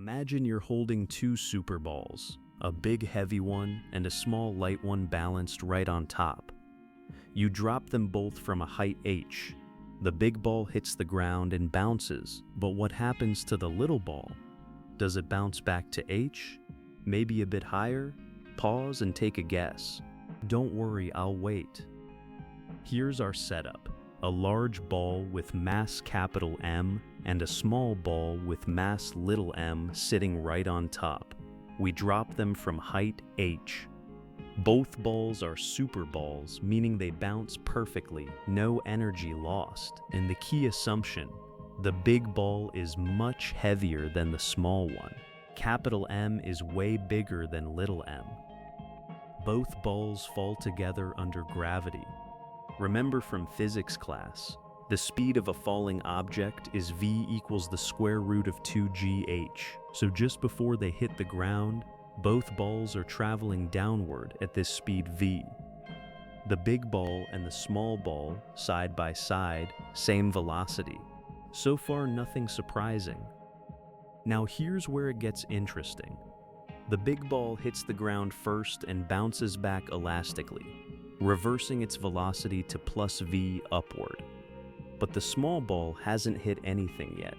Imagine you're holding two superballs, a big heavy one and a small light one balanced right on top. You drop them both from a height h. The big ball hits the ground and bounces, but what happens to the little ball? Does it bounce back to h? Maybe a bit higher? Pause and take a guess. Don't worry, I'll wait. Here's our setup. A large ball with mass capital M and a small ball with mass little m sitting right on top. We drop them from height h. Both balls are super balls, meaning they bounce perfectly, no energy lost. And the key assumption, the big ball is much heavier than the small one. Capital M is way bigger than little m. Both balls fall together under gravity. Remember from physics class, the speed of a falling object is v equals the square root of 2gh. So just before they hit the ground, both balls are traveling downward at this speed v. The big ball and the small ball, side by side, same velocity. So far, nothing surprising. Now here's where it gets interesting. The big ball hits the ground first and bounces back elastically, reversing its velocity to plus v upward. But the small ball hasn't hit anything yet.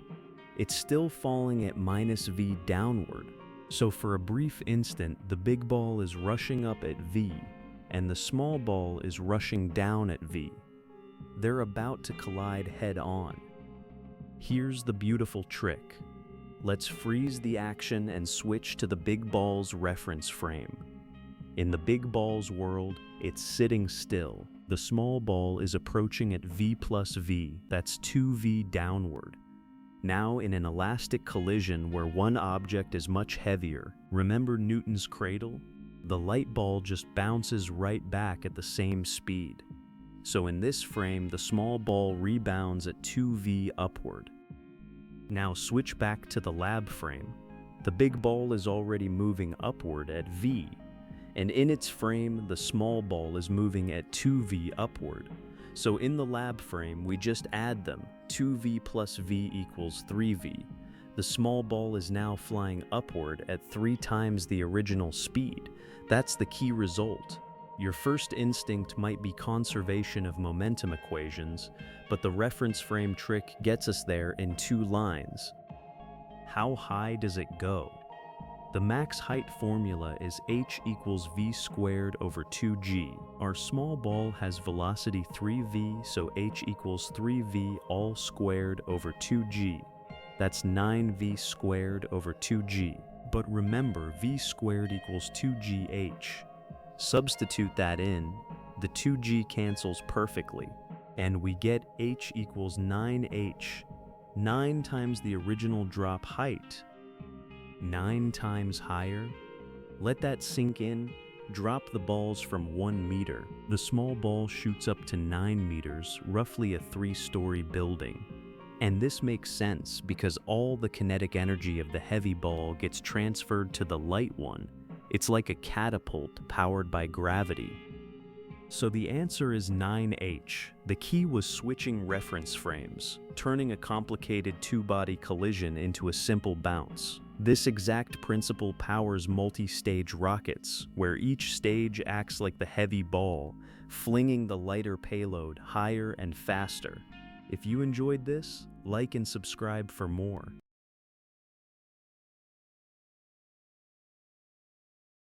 It's still falling at minus v downward. So for a brief instant, the big ball is rushing up at v, and the small ball is rushing down at v. They're about to collide head-on. Here's the beautiful trick. Let's freeze the action and switch to the big ball's reference frame. In the big ball's world, it's sitting still. The small ball is approaching at v plus v, that's 2v downward. Now in an elastic collision where one object is much heavier, remember Newton's cradle? The light ball just bounces right back at the same speed. So in this frame, the small ball rebounds at 2v upward. Now switch back to the lab frame. The big ball is already moving upward at v, and in its frame, the small ball is moving at 2v upward. So in the lab frame, we just add them. 2v plus v equals 3v. The small ball is now flying upward at 3 times the original speed. That's the key result. Your first instinct might be conservation of momentum equations, but the reference frame trick gets us there in 2 lines. How high does it go? The max height formula is h equals v squared over 2g. Our small ball has velocity 3v, so h equals 3v all squared over 2g. That's 9v squared over 2g. But remember, v squared equals 2gh. Substitute that in, the 2g cancels perfectly, and we get h equals 9h. 9 times the original drop height. 9 times higher? Let that sink in. Drop the balls from 1 meter. The small ball shoots up to 9 meters, roughly a 3-story building. And this makes sense because all the kinetic energy of the heavy ball gets transferred to the light one. It's like a catapult powered by gravity. So the answer is 9h. The key was switching reference frames, turning a complicated 2-body collision into a simple bounce. This exact principle powers multi-stage rockets, where each stage acts like the heavy ball, flinging the lighter payload higher and faster. If you enjoyed this, like and subscribe for more.